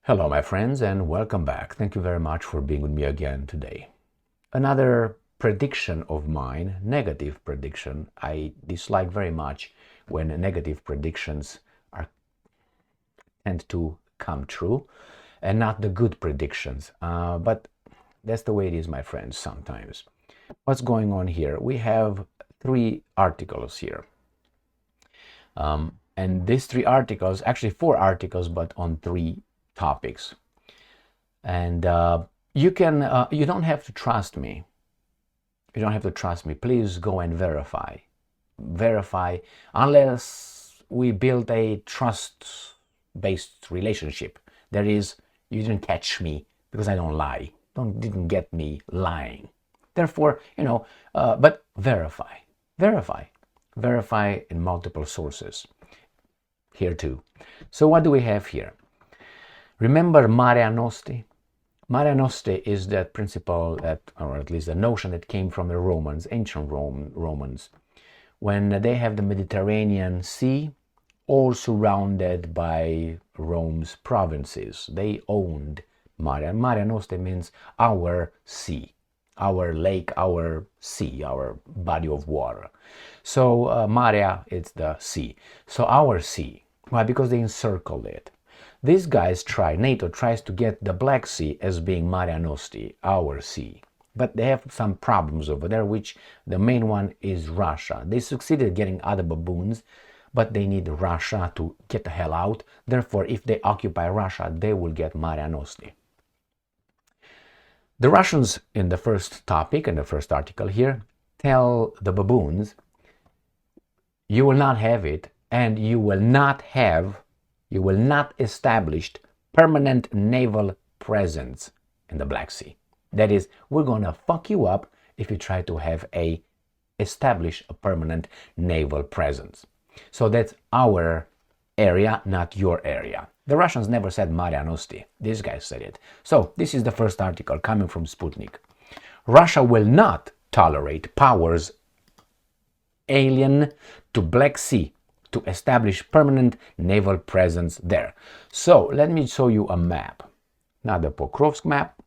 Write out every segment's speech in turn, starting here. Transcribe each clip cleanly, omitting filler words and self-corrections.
Hello, my friends, and welcome back. Thank you very much for being with me again today. Another prediction of mine, negative prediction. I dislike very much when negative predictions tend to come true and not the good predictions. But that's the way it is, my friends, sometimes. What's going on here? We have 3 articles here. And these 3 articles, actually 4 articles, but on 3 topics. And you don't have to trust me. You don't have to trust me. Please go and verify. Verify, unless we build a trust-based relationship. That is, you didn't catch me because I don't lie. Didn't get me lying. Therefore, but verify. Verify in multiple sources. Here too. So what do we have here? Remember Mare Nostrum? Mare Nostrum is that principle that, or at least the notion that came from the Romans, ancient Romans, when they have the Mediterranean Sea all surrounded by Rome's provinces. They owned Mare. Mare Nostrum means our sea, our lake, our sea, our body of water. So Mare, it's the sea. So our sea. Why? Because they encircled it. These guys NATO tries to get the Black Sea as being Mare Nostrum, our sea. But they have some problems over there, which the main one is Russia. They succeeded getting other baboons, but they need Russia to get the hell out. Therefore, if they occupy Russia, they will get Mare Nostrum. The Russians, in the first topic, in the first article here, tell the baboons, you will not have it, and you will not establish permanent naval presence in the Black Sea. That is, we're gonna fuck you up if you try to establish a permanent naval presence. So that's our area, not your area. The Russians never said Mare Nostrum. These guys said it. So this is the first article coming from Sputnik. Russia will not tolerate powers alien to Black Sea to establish permanent naval presence there. So let me show you a map, not the Pokrovsk map,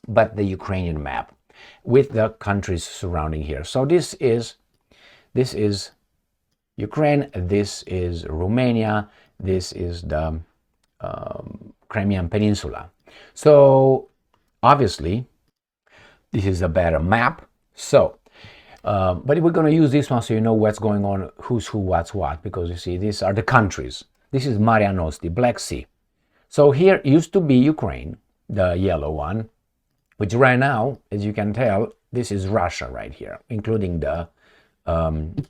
but the Ukrainian map with the countries surrounding here. So this is Ukraine, this is Romania, this is the Crimean Peninsula. So obviously this is a better map. So but we're going to use this one so you know what's going on, who's who, what's what, because you see, these are the countries. This is Mare Nostrum, Black Sea. So here used to be Ukraine, the yellow one, which right now, as you can tell, this is Russia right here, including the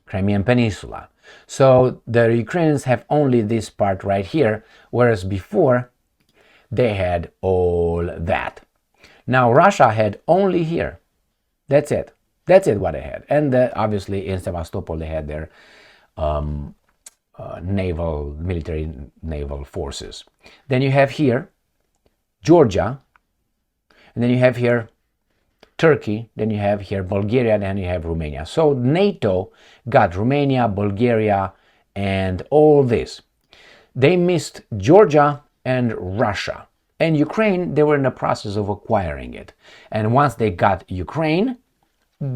Crimean Peninsula. So the Ukrainians have only this part right here, whereas before they had all that. Now Russia had only here. That's it. That's it what they had. And obviously in Sevastopol they had their military naval forces. Then you have here Georgia, and then you have here Turkey, then you have here Bulgaria, then you have Romania. So NATO got Romania, Bulgaria, and all this. They missed Georgia and Russia. And Ukraine, they were in the process of acquiring it. And once they got Ukraine,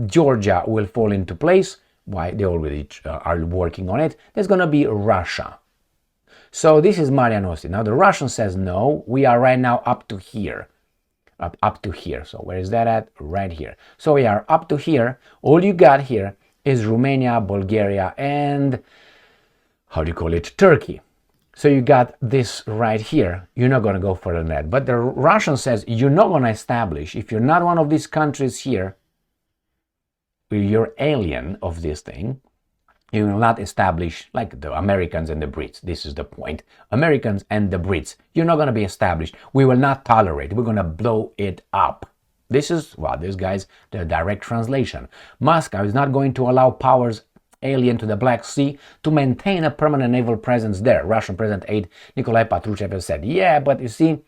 Georgia will fall into place. Why? They already are working on it. There's going to be Russia. So this is Mare Nostrum. Now the Russian says no, we are right now up to here. Up to here. So where is that at? Right here. So we are up to here. All you got here is Romania, Bulgaria, and how do you call it? Turkey. So you got this right here. You're not going to go further than that. But the Russian says you're not going to establish, if you're not one of these countries here, you're alien of this thing, you will not establish, like the Americans and the Brits. This is the point. Americans and the Brits, you're not going to be established. We will not tolerate. We're going to blow it up. This is, well, this guy's the direct translation. Moscow is not going to allow powers alien to the Black Sea to maintain a permanent naval presence there. Russian President aide Nikolai Patrushev has said, yeah, but you see,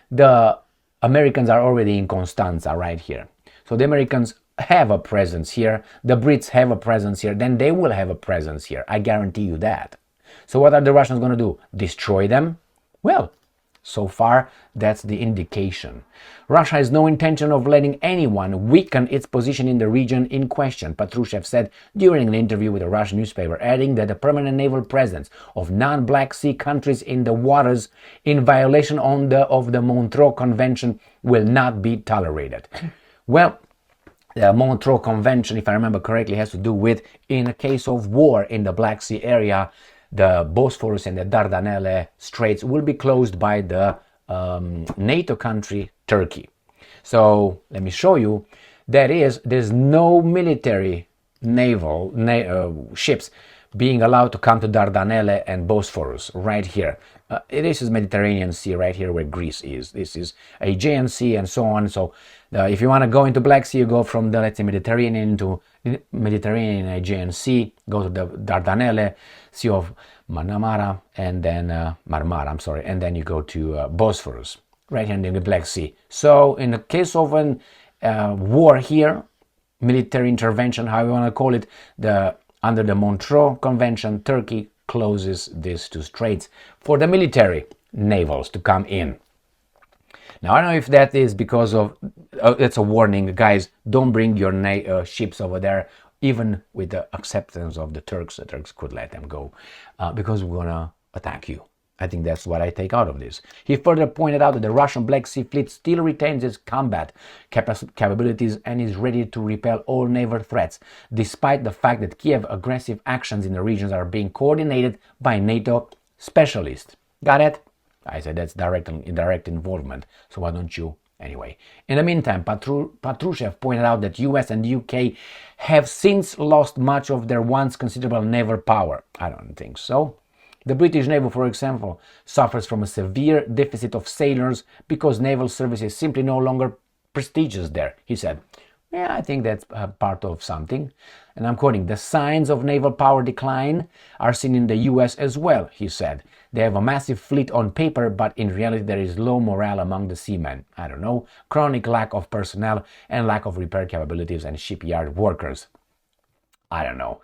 the Americans are already in Constanza right here. So the Americans have a presence here, the Brits have a presence here, then they will have a presence here. I guarantee you that. So what are the Russians going to do? Destroy them? Well, So far, that's the indication. Russia has no intention of letting anyone weaken its position in the region in question, Patrushev said during an interview with a Russian newspaper, adding that the permanent naval presence of non-Black Sea countries in the waters in violation of the Montreux Convention will not be tolerated. Well, the Montreux Convention, if I remember correctly, has to do with, in a case of war in the Black Sea area, the Bosphorus and the Dardanelles Straits will be closed by the NATO country Turkey. So let me show you. There's no military naval ships being allowed to come to Dardanelles and Bosphorus right here. This is Mediterranean Sea right here where Greece is. This is Aegean Sea and so on. So if you want to go into Black Sea, you go from the, let's say, Mediterranean to Mediterranean Aegean Sea, go to the Dardanelles, Sea of Marmara, and then and then you go to Bosphorus, right here in the Black Sea. So in the case of an war here, military intervention, how you want to call it, under the Montreux Convention, Turkey closes these two straits for the military navals to come in. Now, I don't know if that is because of, it's a warning, guys, don't bring your ships over there, even with the acceptance of the Turks. The Turks could let them go because we're going to attack you. I think that's what I take out of this. He further pointed out that the Russian Black Sea Fleet still retains its combat capabilities and is ready to repel all naval threats, despite the fact that Kiev aggressive actions in the regions are being coordinated by NATO specialists. Got it? I said that's direct and indirect involvement, so why don't you? Anyway, in the meantime, Patrushev pointed out that US and UK have since lost much of their once considerable naval power. I don't think so. The British Navy, for example, suffers from a severe deficit of sailors because naval service is simply no longer prestigious there, he said. Yeah, I think that's part of something. And I'm quoting, the signs of naval power decline are seen in the US as well, he said. They have a massive fleet on paper, but in reality there is low morale among the seamen. I don't know, chronic lack of personnel and lack of repair capabilities and shipyard workers. I don't know.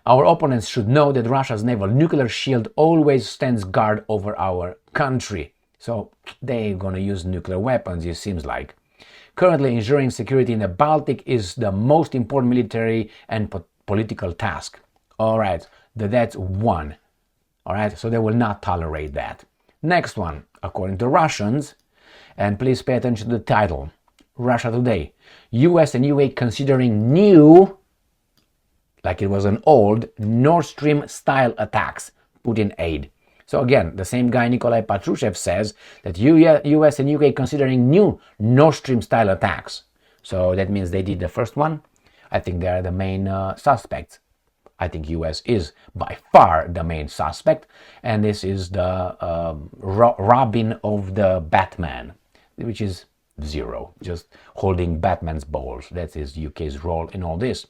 Our opponents should know that Russia's naval nuclear shield always stands guard over our country. So they're gonna use nuclear weapons, it seems like. Currently, ensuring security in the Baltic is the most important military and political task. All right, that's one. All right, so they will not tolerate that. Next one, according to Russians, and please pay attention to the title, Russia Today. US and UK considering new, like it was an old, N.Stream style attacks, Putin aide. So again, the same guy, Nikolai Patrushev, says that US and UK considering new N.Stream style attacks. So that means they did the first one. I think they are the main suspects. I think US is by far the main suspect. And this is the Robin of the Batman, which is zero, just holding Batman's balls. That is UK's role in all this.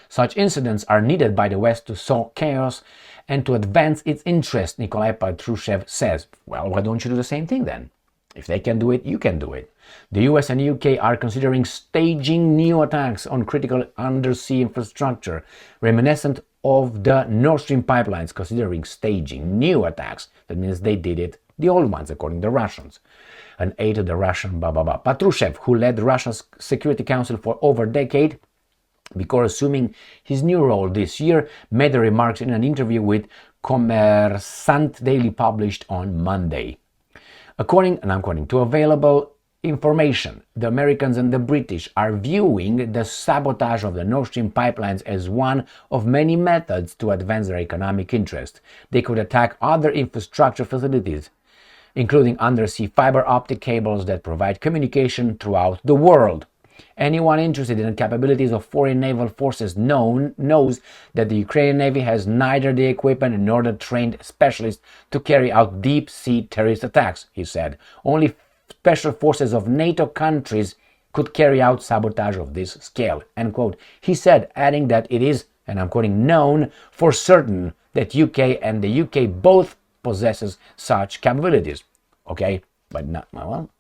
Such incidents are needed by the West to sow chaos and to advance its interest, Nikolai Patrushev says. Well, why don't you do the same thing then? If they can do it, you can do it. The US and UK are considering staging new attacks on critical undersea infrastructure, reminiscent of the N.Stream pipelines, considering staging new attacks. That means they did it, the old ones, according to the Russians. An aide to the Russian Patrushev, who led Russia's Security Council for over a decade, before assuming his new role this year, made the remarks in an interview with Kommersant Daily published on Monday. According to available information, the Americans and the British are viewing the sabotage of the N.Stream pipelines as one of many methods to advance their economic interest. They could attack other infrastructure facilities, including undersea fiber optic cables that provide communication throughout the world. Anyone interested in the capabilities of foreign naval forces knows that the Ukrainian Navy has neither the equipment nor the trained specialists to carry out deep-sea terrorist attacks, he said. Only special forces of NATO countries could carry out sabotage of this scale, end quote. He said, adding that it is, and I'm quoting, known for certain that UK and the UK both possesses such capabilities. Okay, but not, well,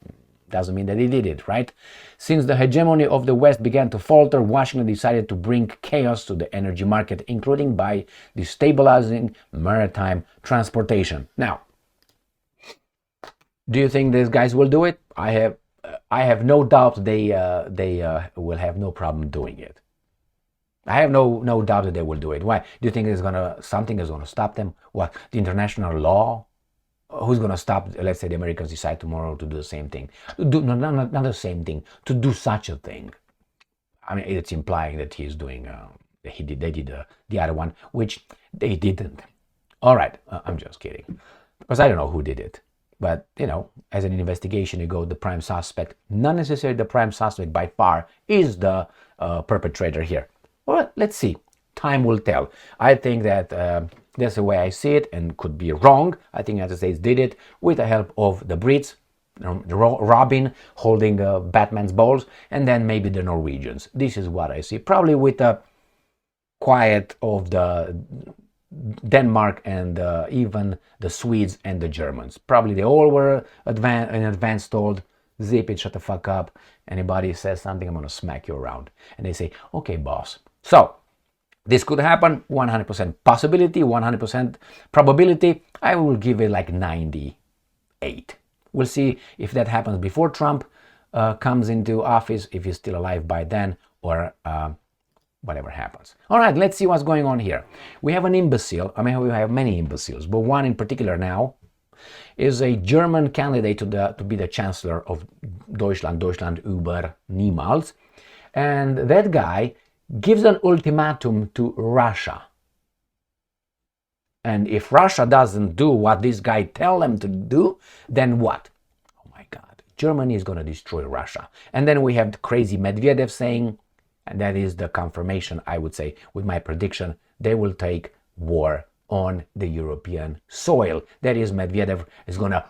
doesn't mean that he did it, right? Since the hegemony of the West began to falter, Washington decided to bring chaos to the energy market, including by destabilizing maritime transportation. Now, Do you think these guys will do it? I have no doubt they will have no problem doing it. I have no doubt that they will do it. Why? Do you think something is gonna stop them? What? The international law? Who's gonna stop? Let's say the Americans decide tomorrow to do the same thing. Not the same thing. To do such a thing. I mean, it's implying that he's doing. They did the other one, which they didn't. All right, I'm just kidding, because I don't know who did it. But as an investigation, you go the prime suspect. Not necessarily the prime suspect by far is the perpetrator here. Well, let's see. Time will tell. I think that that's the way I see it, and could be wrong. I think the United States did it with the help of the Brits, Robin holding Batman's balls, and then maybe the Norwegians. This is what I see. Probably with the quiet of the Denmark and even the Swedes and the Germans. Probably they all were in advance told, zip it, shut the fuck up. Anybody says something, I'm gonna smack you around. And they say, okay, boss. So this could happen, 100% possibility, 100% probability. I will give it like 98. We'll see if that happens before Trump comes into office, if he's still alive by then, or whatever happens. All right, let's see what's going on here. We have an imbecile. I mean, we have many imbeciles, but one in particular now is a German candidate to be the chancellor of Deutschland über niemals. And that guy gives an ultimatum to Russia. And if Russia doesn't do what this guy tells them to do, then what? Oh my God, Germany is going to destroy Russia. And then we have the crazy Medvedev saying, and that is the confirmation, I would say, with my prediction, they will take war on the European soil. That is, Medvedev is going to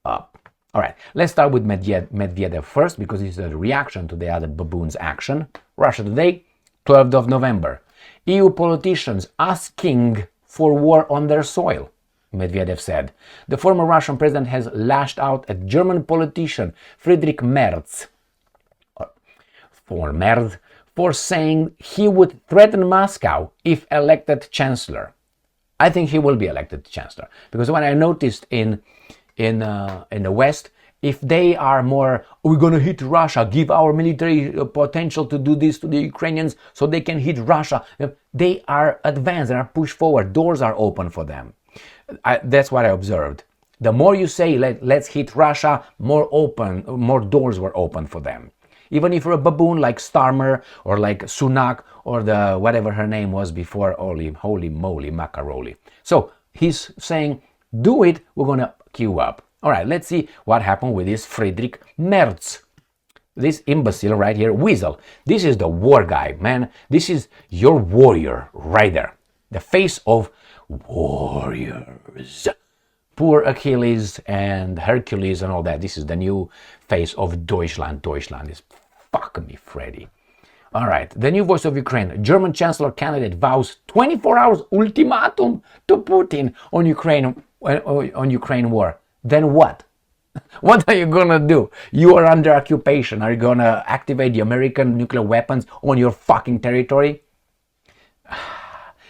up. All right, let's start with Medvedev first, because it's a reaction to the other baboon's action. Russia Today, 12th of November. EU politicians asking for war on their soil, Medvedev said. The former Russian president has lashed out at German politician Friedrich Merz, for saying he would threaten Moscow if elected chancellor. I think he will be elected chancellor, because what I noticed in the West, if they are more, we're going to hit Russia, give our military potential to do this to the Ukrainians so they can hit Russia, they are advanced, they are pushed forward, doors are open for them. That's what I observed. The more you say, let's hit Russia, more doors were open for them. Even if you're a baboon like Starmer or like Sunak or the whatever her name was before, holy moly macaroni. So he's saying, do it, we're going to queue up. All right, let's see what happened with this Friedrich Merz. This imbecile right here, Weasel. This is the war guy, man. This is your warrior right there. The face of warriors. Poor Achilles and Hercules and all that. This is the new face of Deutschland. Deutschland is fuck me, Freddy. All right, the new voice of Ukraine. German chancellor candidate vows 24 hours ultimatum to Putin on Ukraine war. Then what? What are you gonna do? You are under occupation. Are you gonna activate the American nuclear weapons on your fucking territory?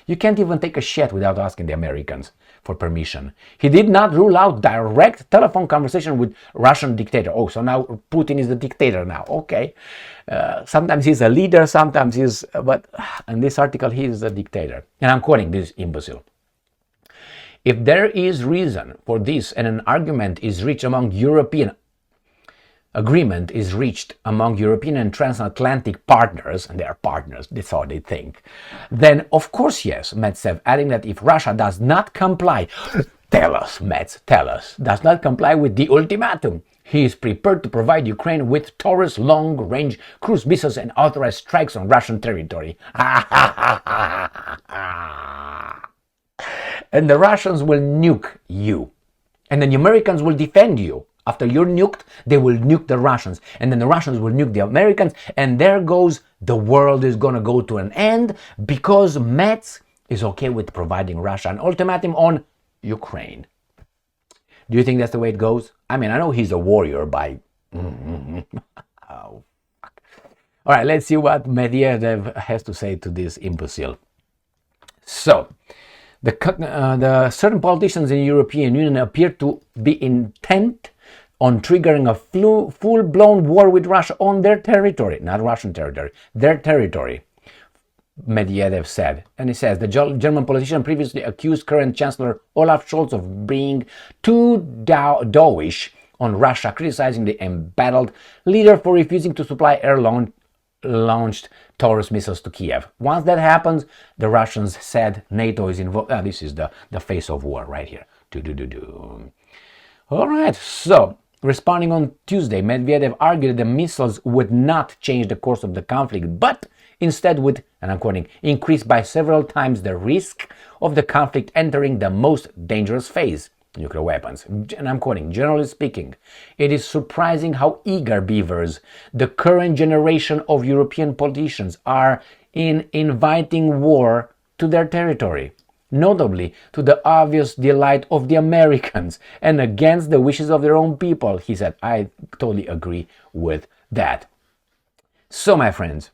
You can't even take a shit without asking the Americans for permission. He did not rule out direct telephone conversation with Russian dictator. Oh, so now Putin is the dictator now. Okay. Sometimes he's a leader, sometimes he's, but in this article, he is a dictator. And I'm quoting this imbecile. If there is reason for this and an agreement is reached among European and transatlantic partners, and they are partners, that's how they think, then of course yes, Medvedev, adding that if Russia does not comply, tell us, does not comply with the ultimatum, he is prepared to provide Ukraine with Taurus long-range cruise missiles and authorized strikes on Russian territory. And the Russians will nuke you. And then the Americans will defend you. After you're nuked, they will nuke the Russians. And then the Russians will nuke the Americans. And there goes, the world is going to go to an end because Metz is okay with providing Russia an ultimatum on Ukraine. Do you think that's the way it goes? I mean, I know he's a warrior by... Oh, fuck. All right, let's see what Medvedev has to say to this imbecile. So, The certain politicians in the European Union appear to be intent on triggering a full-blown war with Russia on their territory, not Russian territory, their territory, Medvedev said. And he says, the German politician previously accused current Chancellor Olaf Scholz of being too dovish on Russia, criticizing the embattled leader for refusing to supply air-launched Taurus missiles to Kiev. Once that happens, the Russians said NATO is involved. This is the face of war right here. All right, so responding on Tuesday, Medvedev argued that the missiles would not change the course of the conflict, but instead would, and I'm quoting, increase by several times the risk of the conflict entering the most dangerous phase, nuclear weapons. And I'm quoting, generally speaking, it is surprising how eager beavers the current generation of European politicians are in inviting war to their territory, notably to the obvious delight of the Americans and against the wishes of their own people, he said. I totally agree with that. So, my friends,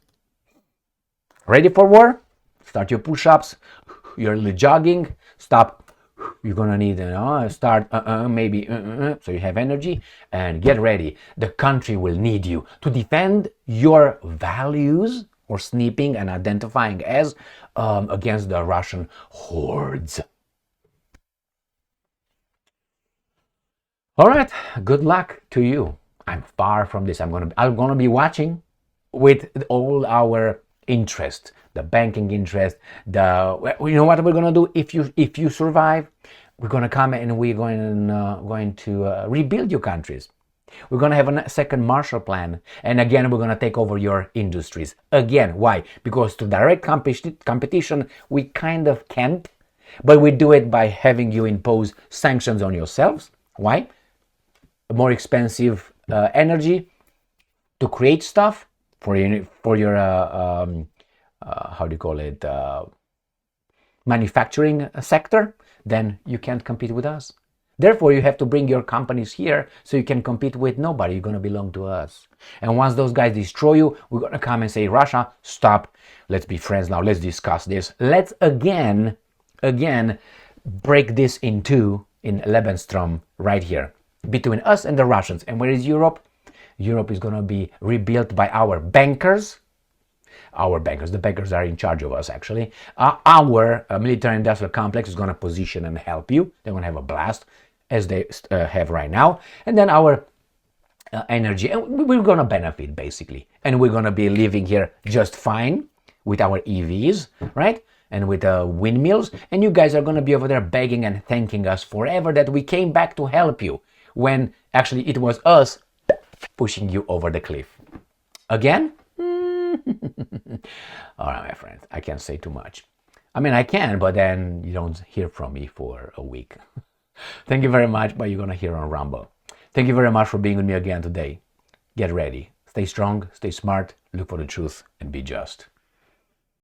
ready for war? Start your push-ups, you're jogging, stop. You're gonna need start maybe so you have energy, and get ready. The country will need you to defend your values or snipping and identifying as against the Russian hordes. All right, good luck to you. I'm far from this. I'm gonna be watching with all our interest, the banking interest. You know what we're gonna do if you survive? We're gonna come and we're going to rebuild your countries. We're gonna have a second Marshall Plan, and again we're gonna take over your industries. Again, why? Because to direct competition we kind of can't, but we do it by having you impose sanctions on yourselves. Why? More expensive energy to create stuff for your how do you call it, manufacturing sector, then you can't compete with us. Therefore, you have to bring your companies here so you can compete with nobody. You're going to belong to us. And once those guys destroy you, we're going to come and say, Russia, stop. Let's be friends now. Let's discuss this. Let's again break this in two in Lebensraum right here between us and the Russians. And where is Europe? Europe is going to be rebuilt by our bankers. The bankers are in charge of us, actually. Our military-industrial complex is going to position and help you. They're going to have a blast, as they have right now. And then our energy, and we're going to benefit, basically. And we're going to be living here just fine with our EVs, right? And with windmills. And you guys are going to be over there begging and thanking us forever that we came back to help you, when actually it was us pushing you over the cliff. Again? All right, my friends, I can't say too much. I mean, I can, but then you don't hear from me for a week. Thank you very much, but you're going to hear on Rumble. Thank you very much for being with me again today. Get ready. Stay strong, stay smart, look for the truth, and be just.